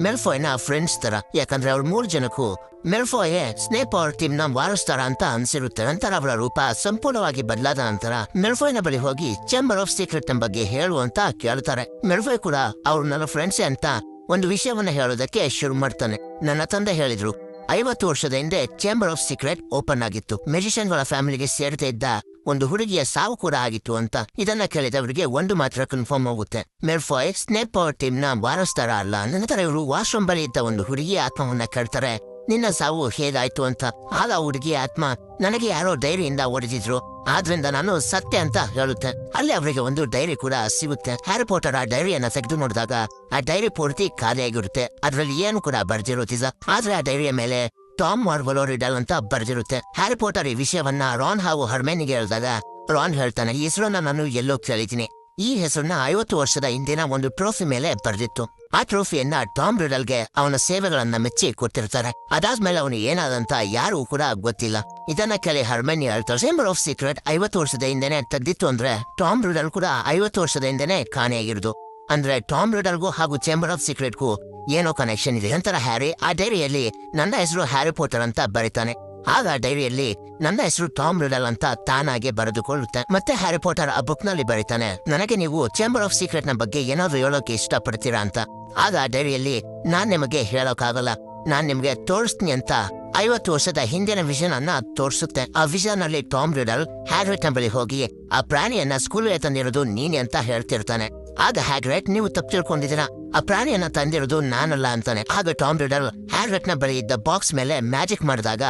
ಮೆಲ್ಫಾಯ್ನ ಫ್ರೆಂಡ್ಸ್ ತರ. ಯಾಕಂದ್ರೆ ಅವ್ರ 3 ಜನಕ್ಕೂ ಮೆಲ್ಫಾಯ್ ಸ್ನೇಕ್ ಪವರ್ ಟೀಮ್ ನ ವಾರಸ್ತಾರ ಅಂತ ಅನ್ಸಿರುತ್ತೆ. ನಂತರ ಅವರ ರೂಪ ಸಂಪೂರ್ಣವಾಗಿ ಬದಲಾದ ನಂತರ ಮೆಲ್ಫಾಯ್ನ ಬಳಿ ಹೋಗಿ ಚೇಂಬರ್ ಆಫ್ ಸೀಕ್ರೆಟ್ ನ ಬಗ್ಗೆ ಹೇಳು ಅಂತ ಕೇಳ್ತಾರೆ. ಮೆಲ್ಫಾಯ್ ಕೂಡ ಅವ್ರು ನನ್ನ ಫ್ರೆಂಡ್ಸೇ ಅಂತ ಒಂದು ವಿಷಯವನ್ನ ಹೇಳೋದಕ್ಕೆ ಶುರು ಮಾಡ್ತಾನೆ. ನನ್ನ ತಂದೆ ಹೇಳಿದ್ರು 50 ವರ್ಷದ ಹಿಂದೆ ಚೇಂಬರ್ ಆಫ್ ಸೀಕ್ರೆಟ್ ಓಪನ್ ಆಗಿತ್ತು. ಮ್ಯೂಜಿಷಿಯನ್ ಗಳ ಫ್ಯಾಮಿಲಿಗೆ ಸೇರ್ತಾ ಇದ್ದ ಒಂದು ಹುಡುಗಿಯ ಸಾವು ಕೂಡ ಆಗಿತ್ತು ಅಂತ. ಇದನ್ನ ಕೇಳಿದವರಿಗೆ ಒಂದು ಮಾತ್ರ ಕನ್ಫರ್ಮ್ ಆಗುತ್ತೆ, ಮೆಲ್ಫಾಯ್ ಸ್ನೇಕ್ ಪವರ್ ಟೀಮ್ ನ ವಾರಸ್ತಾರ ಅಲ್ಲ. ನಂತರ ಇವರು ವಾಶ್ರೂಮ್ ಬಳಿ ಇದ್ದ ಒಂದು ಹುಡುಗಿಯ ಆತ್ಮವನ್ನ ಕೇಳ್ತಾರೆ, ನಿನ್ನ ಸಾವು ಹೇಗಾಯ್ತು ಅಂತ. ಆಗ ಹುಡುಗಿಯ ಆತ್ಮ, ನನಗೆ ಯಾರೋ ಡೈರಿಯಿಂದ ಓಡಿಸಿದ್ರು, ಆದ್ರಿಂದ ನಾನು ಸತ್ಯ ಅಂತ ಹೇಳುತ್ತೆ. ಅಲ್ಲಿ ಅವರಿಗೆ ಒಂದು ಡೈರಿ ಕೂಡ ಸಿಗುತ್ತೆ. ಹ್ಯಾರಿ ಪಾಟರ್ ಆ ಡೈರಿಯನ್ನ ತೆಗೆದು ನೋಡಿದಾಗ ಆ ಡೈರಿ ಪೂರ್ತಿ ಖಾಲಿಯಾಗಿರುತ್ತೆ. ಅದ್ರಲ್ಲಿ ಏನು ಕೂಡ ಬರ್ದಿರೋದಿಲ್ಲ. ಆದ್ರೆ ಆ ಡೈರಿಯ ಮೇಲೆ ಟಾಮ್ ಮಾರ್ವಲೋ ರಿಡಲ್ ಅಂತ ಬರ್ದಿರುತ್ತೆ. ಹ್ಯಾರಿ ಪಾಟರ್ ಈ ವಿಷಯವನ್ನ ರಾನ್ ಹಾಗೂ ಹರ್ಮೈನಿಗೆ ಹೇಳಿದಾಗ ರಾನ್ ಹೇಳ್ತಾನೆ, ಈ ಹೆಸರನ್ನ ನಾನು ಎಲ್ಲೋ ಕೇಳಿದ್ದೀನಿ. ಈ ಹೆಸರನ್ನ 50 ವರ್ಷದ ಹಿಂದಿನ ಒಂದು ಟ್ರೋಫಿ ಮೇಲೆ ಬರ್ದಿತ್ತು. ಆ ಟ್ರೋಫಿಯನ್ನ ಟಾಮ್ ರಿಡಲ್ಗೆ ಅವನ ಸೇವೆಗಳನ್ನ ಮೆಚ್ಚಿ ಕೊಟ್ಟಿರ್ತಾರೆ. ಅದಾದ್ಮೇಲೆ ಅವನು ಏನಾದಂತ ಯಾರು ಕೂಡ ಗೊತ್ತಿಲ್ಲ. ಇದನ್ನ ಕೇಳಿ ಹರ್ಮೈನಿ ಹೇಳ್ತಾರೆ, ಚೇಂಬರ್ ಆಫ್ ಸೀಕ್ರೆಟ್ 50 ವರ್ಷದ ಹಿಂದೆನೆ ತೆಗ್ದಿತ್ತು ಅಂದ್ರೆ ಟಾಮ್ ರಿಡಲ್ ಕೂಡ 50 ವರ್ಷದ ಹಿಂದೆನೆ ಕಾಣೆಯಾಗಿರುದು. ಅಂದ್ರೆ ಟಾಮ್ ರಿಡಲ್ಗೂ ಹಾಗೂ ಚೇಂಬರ್ ಆಫ್ ಸೀಕ್ರೆಟ್ಗೂ ಏನೋ ಕನೆಕ್ಷನ್ ಇದೆ. ನಂತರ ಹ್ಯಾರಿ ಆ ಡೈರಿಯಲ್ಲಿ ನನ್ನ ಹೆಸರು ಹ್ಯಾರಿ ಪಾಟರ್ ಅಂತ ಬರೀತಾನೆ. ಆಗ ಡೈರಿಯಲ್ಲಿ ನನ್ನ ಹೆಸರು ಟಾಮ್ ರಿಡಲ್ ಅಂತ ತಾನಾಗೆ ಬರೆದುಕೊಳ್ಳುತ್ತೆ. ಮತ್ತೆ ಹ್ಯಾರಿ ಪಾಟರ್ ಆ ಬುಕ್ ನಲ್ಲಿ ಬರೀತಾನೆ, ನನಗೆ ನೀವು ಚೇಂಬರ್ ಆಫ್ ಸೀಕ್ರೆಟ್ ನ ಬಗ್ಗೆ ಏನಾದ್ರು ಹೇಳೋಕೆ ಇಷ್ಟಪಡ್ತೀರಾ ಅಂತ. ಆಗ ಡೈರಿಯಲ್ಲಿ ನಾನ್ ನಿಮಗೆ ಹೇಳೋಕ್ಕಾಗಲ್ಲ, ನಾನ್ ನಿಮ್ಗೆ ತೋರಿಸ್ತೀನಿ ಅಂತ 50 ವರ್ಷದ ಹಿಂದಿನ ವಿಷನ್ ಅನ್ನ ತೋರಿಸುತ್ತೆ. ಆ ವಿಷನ್ ಅಲ್ಲಿ ಟಾಮ್ ರಿಡಲ್ ಹ್ಯಾಗ್ರಿಡ್ ಬಳಿ ಹೋಗಿ ಆ ಪ್ರಾಣಿಯನ್ನ ಸ್ಕೂಲ್ಗೆ ತಂದಿರೋದು ನೀನೆ ಅಂತ ಹೇಳ್ತಿರ್ತಾನೆ. ಆಗ ಹ್ಯಾಗ್ರಿಡ್, ನೀವು ತಪ್ಪು ತಿಳ್ಕೊಂಡಿದ್ದೀರಾ, ಆ ಪ್ರಾಣಿಯನ್ನ ತಂದಿರೋದು ನಾನಲ್ಲ ಅಂತಾನೆ. ಆಗ ಟಾಮ್ ರಿಡಲ್ ಹ್ಯಾಗ್ರಿಡ್ ನ ಬಳಿ ಇದ್ದ ಬಾಕ್ಸ್ ಮೇಲೆ ಮ್ಯಾಜಿಕ್ ಮಾಡಿದಾಗ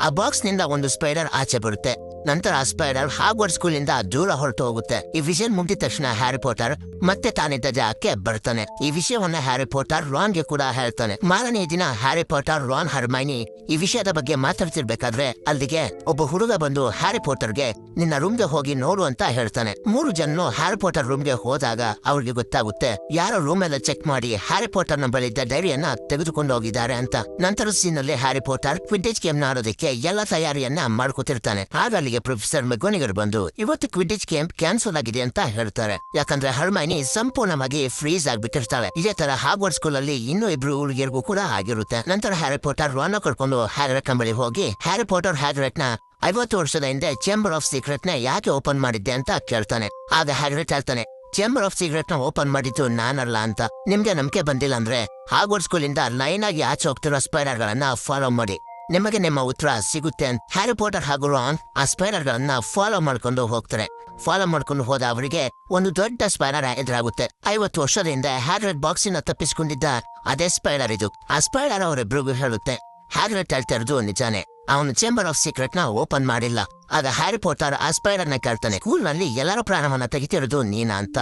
ಆ ಬಾಕ್ಸ್ ನಿಂದ ಒಂದು ಸ್ಪೈಡರ್ ಆಚೆ ಬರುತ್ತೆ. ನಂತರ ಆ ಸ್ಪೈಡರ್ ಹಾಗ್ವರ್ಡ್ ಸ್ಕೂಲ್ ಇಂದ ದೂರ ಹೊರಟು ಹೋಗುತ್ತೆ. ಈ ವಿಷನ್ ಮುಗಿದ ತಕ್ಷಣ ಹ್ಯಾರಿ ಪಾಟರ್ ಮತ್ತೆ ತಾನಿದ್ದ ಜಾಗಕ್ಕೆ ಬರ್ತಾನೆ. ಈ ವಿಷಯವನ್ನ ಹ್ಯಾರಿ ಪಾಟರ್ ರಾನ್ಗೆ ಕೂಡ ಹೇಳ್ತಾನೆ. ಮಾರನೇ ದಿನ ಹ್ಯಾರಿ ಪಾಟರ್, ರಾನ್, ಹರ್ಮೈನಿ ಈ ವಿಷಯದ ಬಗ್ಗೆ ಮಾತಾಡ್ತಿರ್ಬೇಕಾದ್ರೆ ಅಲ್ಲಿಗೆ ಒಬ್ಬ ಹುಡುಗ ಬಂದು ಹ್ಯಾರಿ ಪಾಟರ್ಗೆ ನಿನ್ನ ರೂಮ್ಗೆ ಹೋಗಿ ನೋಡು ಅಂತ ಹೇಳ್ತಾನೆ. 3 ಜನನು ಹ್ಯಾರಿ ಪಾಟರ್ ರೂಮ್ಗೆ ಹೋದಾಗ ಅವ್ರಿಗೆ ಗೊತ್ತಾಗುತ್ತೆ ಯಾರೋ ರೂಮ್ ಎಲ್ಲ ಚೆಕ್ ಮಾಡಿ ಹ್ಯಾರಿ ಪಾಟರ್ ನ ಬಳಿದ್ದ ಡೈರಿಯನ್ನ ತೆಗೆದುಕೊಂಡು ಹೋಗಿದ್ದಾರೆ ಅಂತ. ನಂತರ ಸೀನ್ ಅಲ್ಲಿ ಹ್ಯಾರಿ ಪಾಟರ್ ಕ್ವಿಡ್ಡಿಚ್ ಗೇಮ್ ನ ಆಡೋದಕ್ಕೆ ಎಲ್ಲ ತಯಾರಿಯನ್ನ ಮಾಡ್ಕೊತಿರ್ತಾನೆ. ಆಗ ಅಲ್ಲಿಗೆ ಪ್ರೊಫೆಸರ್ ಮೆಕ್ಗೋನಿಗರ್ ಬಂದು ಇವತ್ತು ಕ್ವಿಡ್ಡಿಚ್ ಗೇಮ್ ಕ್ಯಾನ್ಸಲ್ ಆಗಿದೆ ಅಂತ ಹೇಳ್ತಾರೆ. ಯಾಕಂದ್ರೆ ಹರ್ಮೈನಿ ಸಂಪೂರ್ಣವಾಗಿ ಫ್ರೀಸ್ ಆಗ್ಬಿಟ್ಟಿರ್ತಾಳೆ. ಇದೇ ತರ ಹಾಗ್ವರ್ಡ್ ಸ್ಕೂಲ್ ಅಲ್ಲಿ ಇನ್ನೂ 2 ಹುಡುಗಿಯರಿಗೂ ಕೂಡ ಆಗಿರುತ್ತೆ. ನಂತರ ಹ್ಯಾರಿ ಪಾಟರ್ ರಾನ್ ಕರ್ಕೊಂಡು ಹ್ಯಾಗ್ರಿಡ್ ಬಳಿ ಹೋಗಿ ಹ್ಯಾರಿ ಪಾಟರ್ ಹ್ಯಾಗ್ರಿಡ್ ನ 50 ವರ್ಷದ ಹಿಂದೆ ಚೇಂಬರ್ ಆಫ್ ಸೀಕ್ರೆಟ್ ನ ಯಾಕೆ ಓಪನ್ ಮಾಡಿದ್ದೆ ಅಂತ ಕೇಳ್ತಾನೆ. ಆಗ ಹ್ಯಾಗ್ರಿಡ್ ಹೇಳ್ತಾನೆ, ಚೇಂಬರ್ ಆಫ್ ಸೀಕ್ರೆಟ್ ನ ಓಪನ್ ಮಾಡಿದ್ದು ನಾನಲ್ಲ ಅಂತ ನಿಮ್ಗೆ ನಂಬಿಕೆ ಬಂದಿಲ್ಲ ಅಂದ್ರೆ ಹಾಗ್ವರ್ಡ್ಸ್ ಸ್ಕೂಲಿಂದ ಲೈನ್ ಆಗಿ ಆಚೆ ಹೋಗ್ತಿರೋ ಸ್ಪೈಡರ್ ಗಳನ್ನ ಫಾಲೋ ಮಾಡಿ, ನಿಮಗೆ ನಿಮ್ಮ ಉತ್ತರ ಸಿಗುತ್ತೆ. ಹ್ಯಾರಿ ಪಾಟರ್ ಹಾಗೂ ರಾನ್ ಆ ಸ್ಪೈಡರ್ ಗಳನ್ನ ಫಾಲೋ ಮಾಡ್ಕೊಂಡು ಹೋಗ್ತಾರೆ. ಫಾಲೋ ಮಾಡ್ಕೊಂಡು ಹೋದ ಅವರಿಗೆ ಒಂದು ದೊಡ್ಡ ಸ್ಪೈಡರ್ ಎದುರಾಗುತ್ತೆ. 50 ವರ್ಷದಿಂದ ಹ್ಯಾಗ್ರಿಡ್ ಬಾಕ್ಸಿನ ತಪ್ಪಿಸ್ಕೊಂಡಿದ್ದ ಅದೇ ಸ್ಪೈಡರ್ ಇದು. ಆ ಸ್ಪೈಡರ್ ಅವರಿಬ್ರಿಗೂ ಹೇಳುತ್ತೆ, ಹ್ಯಾಗ್ರಿಡ್ ಹೇಳ್ತಾ ಇರೋದು ನಿಜಾನೇ, ಅವನು ಚೇಂಬರ್ ಆಫ್ ಸೀಕ್ರೆಟ್ ನ ಓಪನ್ ಮಾಡಿಲ್ಲ. ಆಗ ಹ್ಯಾರಿ ಪಾಟರ್ ಆ ಸ್ಪೈಡರ್ ನ ಕೇಳ್ತಾನೆ, ಸ್ಕೂಲ್ ನಲ್ಲಿ ಎಲ್ಲರ ಪ್ರಾಣವನ್ನ ತೆಗಿತಿರೋದು ನೀನಾ ಅಂತ.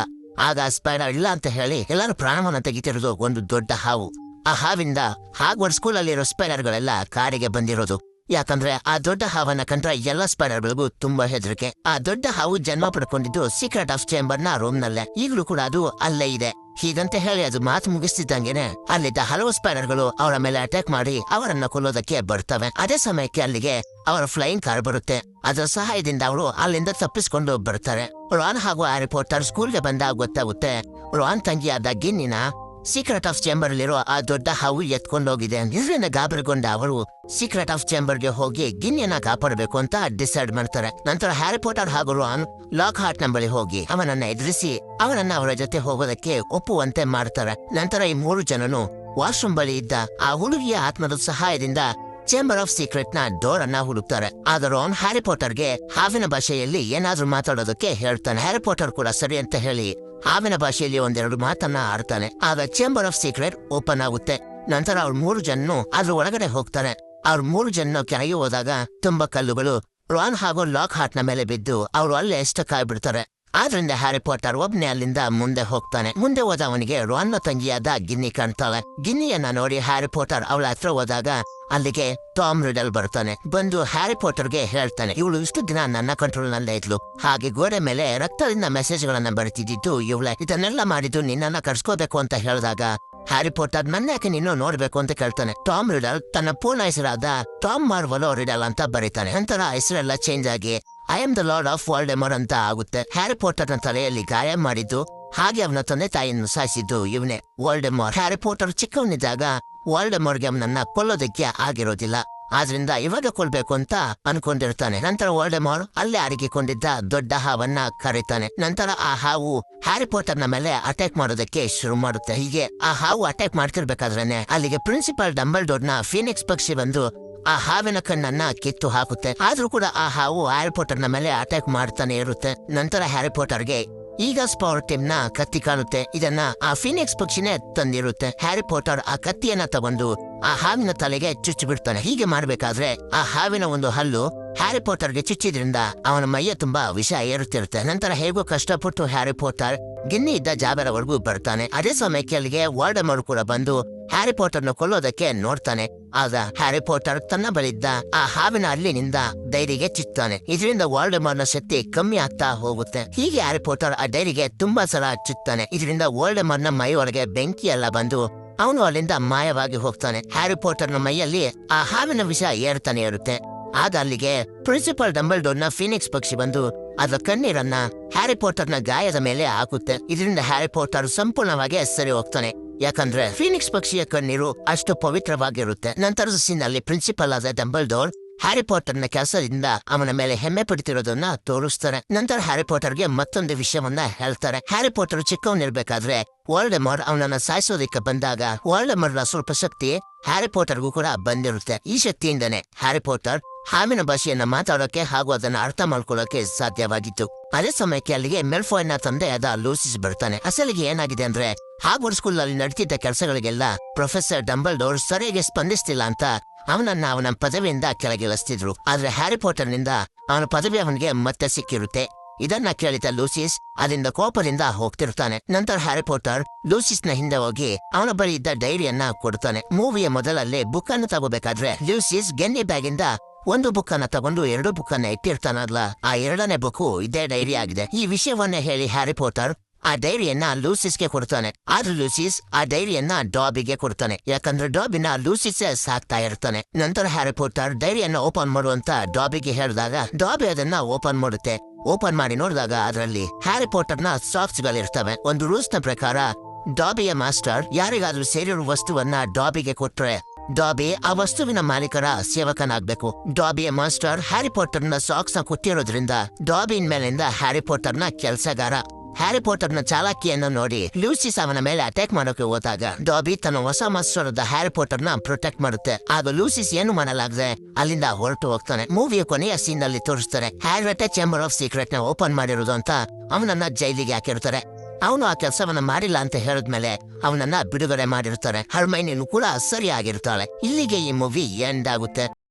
ಆಗ ಆ ಸ್ಪೈಡರ್ ಇಲ್ಲ ಅಂತ ಹೇಳಿ ಎಲ್ಲರ ಪ್ರಾಣವನ್ನ ತೆಗಿತಿರೋದು ಒಂದು ದೊಡ್ಡ ಹಾವು. ಆ ಹಾವಿಂದ ಹಾಗ್ವರ್ಡ್ಸ್ ಸ್ಕೂಲಲ್ಲಿರೋ ಸ್ಪೈಡರ್ ಗಳೆಲ್ಲ ಕಾಡಿಗೆ ಬಂದಿರೋದು. ಯಾಕಂದ್ರೆ ಆ ದೊಡ್ಡ ಹಾವನ್ನ ಕಂಡ್ರೆ ಎಲ್ಲ ಸ್ಪೈಡರ್ಗಳಿಗೂ ತುಂಬಾ ಹೆದರಿಕೆ. ಆ ದೊಡ್ಡ ಹಾವು ಜನ್ಮ ಪಡ್ಕೊಂಡಿದ್ದು ಸೀಕ್ರೆಟ್ ಆಫ್ ಚೇಂಬರ್ ನ ರೂಮ್ ನಲ್ಲೇ. ಈಗಲೂ ಕೂಡ ಅದು ಅಲ್ಲೇ ಇದೆ. ಹೀಗಂತ ಹೇಳಿ ಅದು ಮಾತು ಮುಗಿಸ್ತಿದ್ದಂಗೆನೆ ಅಲ್ಲಿದ್ದ ಹಲವು ಸ್ಪೈಡರ್ಗಳು ಅವರ ಮೇಲೆ ಅಟ್ಯಾಕ್ ಮಾಡಿ ಅವರನ್ನ ಕೊಲ್ಲೋದಕ್ಕೆ ಬರ್ತವೆ. ಅದೇ ಸಮಯಕ್ಕೆ ಅಲ್ಲಿಗೆ ಅವರ ಫ್ಲೈಯಿಂಗ್ ಕಾರ್ ಬರುತ್ತೆ. ಅದರ ಸಹಾಯದಿಂದ ಅವರು ಅಲ್ಲಿಂದ ತಪ್ಪಿಸ್ಕೊಂಡು ಬರ್ತಾರೆ. ರಾನ್ ಹಾಗೂ ಹ್ಯಾರಿ ಪಾಟರ್ ಸ್ಕೂಲ್ಗೆ ಬಂದಾಗ ಗೊತ್ತಾಗುತ್ತೆ, ರಾನ್ ತಂಗಿಯಾದ ಗಿನ್ನಿನ ಸೀಕ್ರೆಟ್ ಆಫ್ ಚೇಂಬರ್ ಅಲ್ಲಿರೋ ಆ ದೊಡ್ಡ ಹಾವು ಎತ್ಕೊಂಡೋಗಿದೆ. ಇದರಿಂದ ಗಾಬರಿಗೊಂಡ ಅವರು ಸೀಕ್ರೆಟ್ ಆಫ್ ಚೇಂಬರ್ಗೆ ಹೋಗಿ ಗಿನ್ನಿಯನ್ನ ಕಾಪಾಡಬೇಕು ಅಂತ ಡಿಸೈಡ್ ಮಾಡ್ತಾರೆ. ನಂತರ ಹ್ಯಾರಿ ಪಾಟರ್ ಹಾಗೂ ರಾನ್ ಲಾಕ್ ಹಾರ್ಟ್ ನ ಬಳಿ ಹೋಗಿ ಅವನನ್ನ ಎದುರಿಸಿ ಅವನನ್ನ ಅವರ ಜೊತೆ ಹೋಗೋದಕ್ಕೆ ಒಪ್ಪುವಂತೆ ಮಾಡ್ತಾರೆ. ನಂತರ ಈ 3 ಜನನು ವಾಶ್ರೂಮ್ ಬಳಿ ಇದ್ದ ಆ ಹುಡುಗಿಯ ಆತ್ಮದ ಸಹಾಯದಿಂದ ಚೇಂಬರ್ ಆಫ್ ಸೀಕ್ರೆಟ್ ನ ಡೋರ್ ಅನ್ನ ಹುಡುಕ್ತಾರೆ. ಆಗ ರಾನ್ ಹ್ಯಾರಿ ಪಾಟರ್ಗೆ ಹಾವಿನ ಭಾಷೆಯಲ್ಲಿ ಏನಾದ್ರೂ ಮಾತಾಡೋದಕ್ಕೆ ಹೇಳ್ತಾನೆ. ಹ್ಯಾರಿ ಪಾಟರ್ ಕೂಡ ಸರಿ ಅಂತ ಹೇಳಿ ಹಾವಿನ ಭಾಷೆಯಲ್ಲಿ ಒಂದೆರಡು ಮಾತನ್ನ ಆಡ್ತಾನೆ. ಆಗ ಚೇಂಬರ್ ಆಫ್ ಸೀಕ್ರೆಟ್ ಓಪನ್ ಆಗುತ್ತೆ. ನಂತರ ಅವ್ರ 3 ಜನನು ಅದ್ರ ಒಳಗಡೆ ಹೋಗ್ತಾರೆ. ಅವ್ರ 3 ಜನ ಕೆಳಗೆ ಹೋದಾಗ ತುಂಬಾ ಕಲ್ಲುಗಳು ರಾನ್ ಹಾಗೂ ಲಾಕ್ ಹಾರ್ಟ್ ನ ಮೇಲೆ ಬಿದ್ದು ಅವರು ಅಲ್ಲೇ ಸ್ಟಕ್ ಆಗ್ಬಿಡ್ತಾರೆ. ಆದ್ರಿಂದ ಹ್ಯಾರಿ ಪಾಟರ್ ಒಬ್ನೇ ಅಲ್ಲಿಂದ ಮುಂದೆ ಹೋಗ್ತಾನೆ. ಮುಂದೆ ಹೋದ ಅವನಿಗೆ ರಾನ್ನ ತಂಗಿಯಾದ ಗಿನ್ನಿ ಕಾಣ್ತಾಳೆ. ಗಿನ್ನಿಯನ್ನ ನೋಡಿ ಹ್ಯಾರಿ ಪಾಟರ್ ಅವಳ ಹತ್ರ ಹೋದಾಗ ಅಲ್ಲಿಗೆ ಟಾಮ್ ರಿಡಲ್ ಬರ್ತಾನೆ. ಬಂದು ಹ್ಯಾರಿ ಪಾಟರ್ಗೆ ಹೇಳ್ತಾನೆ, ಇವಳು ಇಷ್ಟು ದಿನ ನನ್ನ ಕಂಟ್ರೋಲ್ ನಲ್ಲೇ ಇದ್ಲು, ಹಾಗೆ ಗೋಡೆ ಮೇಲೆ ರಕ್ತದಿಂದ ಮೆಸೇಜ್ ಗಳನ್ನ ಬರೆತಿದ್ದು ಇವಳೆ, ಇದನ್ನೆಲ್ಲ ಮಾಡಿದ್ದು ನಿನ್ನನ್ನ ಕರ್ಸ್ಕೋಬೇಕು ಅಂತ ಹೇಳಿದಾಗ ಹ್ಯಾರಿ ಪಾಟರ್ ನನ್ಯಾಕೆ ನೀನು ನೋಡ್ಬೇಕು ಅಂತ ಕೇಳ್ತಾನೆ. ಟಾಮ್ ರಿಡಲ್ ತನ್ನ ಪೂರ್ಣ ಹೆಸರಾದ ಟಾಮ್ ಮಾರ್ವಲೋ ರಿಡಲ್ ಅಂತ ಬರೀತಾನೆ. ನಂತರ ಹೆಸರೆಲ್ಲ ಚೇಂಜ್ ಆಗಿ I am the lord of Voldemort ಅಂತ ಆಗುತ್ತೆ. ಹ್ಯಾರಿ ಪಾಟರ್ ನ ತಲೆಯಲ್ಲಿ ಗಾಯ ಮಾಡಿದ್ದು ಹಾಗೆ ಅವನ ತಂದೆ ತಾಯಿಯನ್ನು ಸಾಯಿಸಿದ್ದು ಇವನೇ ವಾಲ್ಡೆಮೋರ್. ಹ್ಯಾರಿ ಪಾಟರ್ ಚಿಕ್ಕವನಿದ್ದಾಗ ವಾಲ್ಡೆಮೋರ್ಗೆ ಅವನನ್ನ ಕೊಲ್ಲೋದಕ್ಕೆ ಆಗಿರೋದಿಲ್ಲ. ಆದ್ರಿಂದ ಇವಾಗ ಕೊಲ್ಬೇಕು ಅಂತ ಅನ್ಕೊಂಡಿರ್ತಾನೆ. ನಂತರ ವಾಲ್ಡೆಮೋರ್ ಅಲ್ಲೇ ಅಡಗಿಕೊಂಡಿದ್ದ ದೊಡ್ಡ ಹಾವನ್ನ ಕರೀತಾನೆ. ನಂತರ ಆ ಹಾವು ಹ್ಯಾರಿ ಪಾಟರ್ ನ ಮೇಲೆ ಅಟ್ಯಾಕ್ ಮಾಡೋದಕ್ಕೆ ಶುರು ಮಾಡುತ್ತೆ. ಹೀಗೆ ಆ ಹಾವು ಅಟ್ಯಾಕ್ ಮಾಡ್ತಿರ್ಬೇಕಾದ್ರೇನೆ ಅಲ್ಲಿಗೆ ಪ್ರಿನ್ಸಿಪಾಲ್ ಡಂಬಲ್ಡೋರ್ ನ ಫೀನಿಕ್ಸ್ ಪಕ್ಷಿ ಬಂದು ಆ ಹಾವಿನ ಕಣ್ಣನ್ನ ಕಿತ್ತು ಹಾಕುತ್ತೆ. ಆದ್ರೂ ಕೂಡ ಆ ಹಾವು ಹ್ಯಾರಿ ಪಾಟರ್ ನ ಮೇಲೆ ಅಟ್ಯಾಕ್ ಮಾಡ್ತಾನೆ ಇರುತ್ತೆ. ನಂತರ ಹ್ಯಾರಿ ಪಾಟರ್ಗೆ ಈಗ ಸ್ಪವರ್ ಟೀಮ್ ನ ಕತ್ತಿ ಕಾಣುತ್ತೆ. ಇದನ್ನ ಆ ಫೀನಿಕ್ಸ್ ಪಕ್ಷಿನೇ ತಂದಿರುತ್ತೆ. ಹ್ಯಾರಿ ಪಾಟರ್ ಆ ಕತ್ತಿಯನ್ನ ತಗೊಂಡು ಆ ಹಾವಿನ ತಲೆಗೆ ಚುಚ್ಚಿ ಬಿಡ್ತಾನೆ. ಹೀಗೆ ಮಾಡ್ಬೇಕಾದ್ರೆ ಆ ಹಾವಿನ ಒಂದು ಹಲ್ಲು ಹ್ಯಾರಿ ಪಾಟರ್ಗೆ ಚುಚ್ಚಿದ್ರಿಂದ ಅವನ ಮೈಯ ತುಂಬಾ ವಿಷ ಏರುತ್ತಿರುತ್ತೆ. ನಂತರ ಹೇಗೋ ಕಷ್ಟಪಟ್ಟು ಹ್ಯಾರಿ ಪಾಟರ್ ಗಿನ್ನಿ ಇದ್ದ ಜಾಬರವರೆಗೂ ಬರ್ತಾನೆ. ಅದೇ ಸಮಯಕ್ಕೆ ಅಲ್ಲಿಗೆ ವಾಲ್ಡೆಮೋರ್ ಕೂಡ ಬಂದು ಹ್ಯಾರಿ ಪಾಟರ್ ನ ಕೊಲ್ಲೋದಕ್ಕೆ ನೋಡ್ತಾನೆ. ಆಗ ಹ್ಯಾರಿ ಪಾಟರ್ ತನ್ನ ಬಳಿದ್ದ ಆ ಹಾವಿನ ಹಲ್ಲಿನಿಂದ ಡೈರಿಗೆ ಚುಚ್ತಾನೆ. ಇದರಿಂದ ವಾಲ್ಡೆಮೋರ್ ನ ಶಕ್ತಿ ಕಮ್ಮಿ ಆಗ್ತಾ ಹೋಗುತ್ತೆ. ಹೀಗೆ ಹ್ಯಾರಿ ಪಾಟರ್ ಆ ಡೈರಿಗೆ ತುಂಬಾ ಸಲ ಚುಚ್ತಾನೆ. ಇದರಿಂದ ವಾಲ್ಡೆಮೋರ್ ನ ಮೈ ಒಳಗೆ ಬೆಂಕಿ ಎಲ್ಲ ಬಂದು ಅವನು ಅಲ್ಲಿಂದ ಮಾಯವಾಗಿ ಹೋಗ್ತಾನೆ. ಹ್ಯಾರಿ ಪಾಟರ್ ನ ಮೈಯಲ್ಲಿ ಆ ಹಾವಿನ ವಿಷ ಏರ್ತಾನೆ ಇರುತ್ತೆ. ಆಗ ಅಲ್ಲಿಗೆ ಪ್ರಿನ್ಸಿಪಾಲ್ ಡಂಬಲ್ಡೋರ್ ನ ಫೀನಿಕ್ಸ್ ಪಕ್ಷಿ ಬಂದು ಅದರ ಕಣ್ಣೀರನ್ನ ಹ್ಯಾರಿ ಪಾಟರ್ ನ ಗಾಯದ ಮೇಲೆ ಹಾಕುತ್ತೆ. ಇದರಿಂದ ಹ್ಯಾರಿ ಪಾಟರ್ ಸಂಪೂರ್ಣವಾಗಿ ಸರಿ ಹೋಗ್ತಾನೆ. ಯಾಕಂದ್ರೆ ಫೀನಿಕ್ಸ್ ಪಕ್ಷಿಯ ಕಣ್ಣೀರು ಅಷ್ಟು ಪವಿತ್ರವಾಗಿರುತ್ತೆ. ನಂತರದ ಸೀನ್ ಅಲ್ಲಿ ಪ್ರಿನ್ಸಿಪಲ್ ಆದ ಡಂಬಲ್ಡೋರ್ ಹ್ಯಾರಿ ಪಾಟರ್ ನ ಕೆಲಸದಿಂದ ಅವನ ಮೇಲೆ ಹೆಮ್ಮೆ ಪಡ್ತಿರೋದನ್ನ ತೋರಿಸ್ತಾರೆ. ನಂತರ ಹ್ಯಾರಿ ಪಾಟರ್ಗೆ ಮತ್ತೊಂದು ವಿಷಯವನ್ನ ಹೇಳ್ತಾರೆ. ಹ್ಯಾರಿ ಪಾಟರ್ ಚಿಕ್ಕವನಿರ್ಬೇಕಾದ್ರೆ ವಾಲ್ಡೆಮೋರ್ ಅವನನ್ನ ಸಾಯಿಸೋದಕ್ಕೆ ಬಂದಾಗ ವಾಲ್ಡೆಮೋರ್ ನ ಸ್ವಲ್ಪ ಶಕ್ತಿ ಹ್ಯಾರಿ ಪಾಟರ್ಗೂ ಕೂಡ ಬಂದಿರುತ್ತೆ. ಈ ಶಕ್ತಿಯಿಂದನೇ ಹ್ಯಾರಿ ಪಾಟರ್ ಹಾವಿನ ಭಾಷೆಯನ್ನ ಮಾತಾಡೋಕೆ ಹಾಗೂ ಅದನ್ನ ಅರ್ಥ ಮಾಡ್ಕೊಳ್ಳೋಕೆ ಸಾಧ್ಯವಾಗಿತ್ತು. ಅದೇ ಸಮಯಕ್ಕೆ ಅಲ್ಲಿಗೆ ಮೆಲ್ಫಾಯ್ ನ ತಂದೆಯಾದ ಲೂಸಿಸ್ ಬರ್ತಾನೆ. ಅಸಲಿಗೆ ಏನಾಗಿದೆ ಅಂದ್ರೆ ಹಾಗ್ವರ್ಡ್ಸ್ ಸ್ಕೂಲ್ ಅಲ್ಲಿ ನಡೀತಿದ್ದ ಕೆಲಸಗಳಿಗೆಲ್ಲ ಪ್ರೊಫೆಸರ್ ಡಂಬಲ್ಡೋರ್ ಸರಿಯಾಗಿ ಸ್ಪಂದಿಸ್ತಿಲ್ಲ ಅಂತ ಅವನ ಪದವಿಯಿಂದ ಕೆಳಗಿಳಿಸ್ತಿದ್ರು. ಆದ್ರೆ ಹ್ಯಾರಿ ಪಾಟರ್ ನಿಂದ ಅವನ ಪದವಿ ಅವನಿಗೆ ಮತ್ತೆ ಸಿಕ್ಕಿರುತ್ತೆ. ಇದನ್ನ ಕೇಳಿದ ಲೂಸಿಸ್ ಅದರಿಂದ ಕೋಪದಿಂದ ಹೋಗ್ತಿರ್ತಾನೆ. ನಂತರ ಹ್ಯಾರಿ ಪಾಟರ್ ಲೂಸಿಸ್ ನ ಹಿಂದೆ ಹೋಗಿ ಅವನ ಬಳಿ ಇದ್ದ ಡೈರಿಯನ್ನ ಕೊಡ್ತಾನೆ. ಮೂವಿಯ ಮೊದಲಲ್ಲಿ ಬುಕ್ ಅನ್ನು ತಗೋಬೇಕಾದ್ರೆ ಲೂಸಿಸ್ ಗೆನ್ನಿ ಬ್ಯಾಗ್ ಇಂದ ಒಂದು ಬುಕ್ ಅನ್ನ ತಗೊಂಡು 2 ಬುಕ್ ಅನ್ನ ಇಟ್ಟಿರ್ತಾನಲ್ಲ, ಆ 2ನೇ ಬುಕ್ ಇದೇ ಡೈರಿ ಆಗಿದೆ. ಈ ವಿಷಯವನ್ನ ಹೇಳಿ ಹ್ಯಾರಿ ಪಾಟರ್ ಆ ಡೈರಿಯನ್ನ ಲೂಸಿಸ್ಗೆ ಕೊಡ್ತಾನೆ. ಆದ್ರೆ ಲೂಸಿಸ್ ಆ ಡೈರಿಯನ್ನ ಡಾಬಿಗೆ ಕೊಡ್ತಾನೆ. ಯಾಕಂದ್ರೆ ಡಾಬಿನ ಲೂಸಿಸ್ ಸಾಕ್ತಾ ಇರ್ತಾನೆ. ನಂತರ ಹ್ಯಾರಿ ಪಾಟರ್ ಡೈರಿಯನ್ನ ಓಪನ್ ಮಾಡುವಂತ ಡಾಬಿಗೆ ಹೇಳಿದಾಗ ಡಾಬಿ ಅದನ್ನ ಓಪನ್ ಮಾಡುತ್ತೆ. ಓಪನ್ ಮಾಡಿ ನೋಡಿದಾಗ ಅದರಲ್ಲಿ ಹ್ಯಾರಿ ಪಾಟರ್ ನ ಸಾಕ್ಸ್ ಗಳಿರ್ತವೆ. ಒಂದು ರೂಲ್ಸ್ ನ ಪ್ರಕಾರ ಡಾಬಿಯ ಮಾಸ್ಟರ್ ಯಾರಿಗಾದ್ರೂ ಸೇರಿರುವ ವಸ್ತುವನ್ನ ಡಾಬಿಗೆ ಕೊಟ್ರೆ ಡಾಬಿ ಆ ವಸ್ತುವಿನ ಮಾಲೀಕರ ಸೇವಕನಾಗ್ಬೇಕು. ಡಾಬಿಯ ಮಾಸ್ಟರ್ ಹ್ಯಾರಿ ಪಾಟರ್ ನ ಸಾಕ್ಸ್ ನ ಕೊಟ್ಟಿರೋದ್ರಿಂದ ಡಾಬಿನ್ ಮೇಲಿಂದ ಹ್ಯಾರಿ ಪಾಟರ್ ನ ಕೆಲಸಗಾರ. ಹ್ಯಾರಿ ಪಾಟರ್ನ ಚಾಲಾಕಿಯನ್ನು ನೋಡಿ ಲೂಸಿಸ್ ಅವನ ಮೇಲೆ ಅಟ್ಯಾಕ್ ಮಾಡೋಕೆ ಹೋದಾಗ ಡಾಬಿ ತನ್ನ ಹೊಸ ಮಾಸ್ಟರ್ ಹ್ಯಾರಿ ಪಾಟರ್ನ ಪ್ರೊಟೆಕ್ಟ್ ಮಾಡುತ್ತೆ. ಆಗ ಲೂಸಿಸ್ ಏನು ಮಾಡಲಾಗದೆ ಅಲ್ಲಿಂದ ಹೊರಟು ಹೋಗ್ತಾನೆ. ಮೂವಿಯ ಕೊನೆಯ ಸೀನ್ ನಲ್ಲಿ ತೋರಿಸ್ತಾರೆ ಹ್ಯಾರಿ ಚೇಂಬರ್ ಆಫ್ ಸೀಕ್ರೆಟ್ ನ ಓಪನ್ ಮಾಡಿರೋದು ಅಂತ. ಅವನನ್ನ ಜೈಲಿಗೆ ಹಾಕಿರ್ತಾರೆ. ಅವನು ಆ ಕೆಲಸವನ್ನ ಮಾಡಿಲ್ಲ ಅಂತ ಹೇಳಿದ್ಮೇಲೆ ಅವನನ್ನ ಬಿಡುಗಡೆ ಮಾಡಿರ್ತಾರೆ. ಹರ್ಮೈನಿನೂ ಕೂಡ ಸರಿಯಾಗಿರ್ತಾಳೆ. ಇಲ್ಲಿಗೆ ಈ ಮೂವಿ ಎಂಡ್ ಆಗುತ್ತೆ.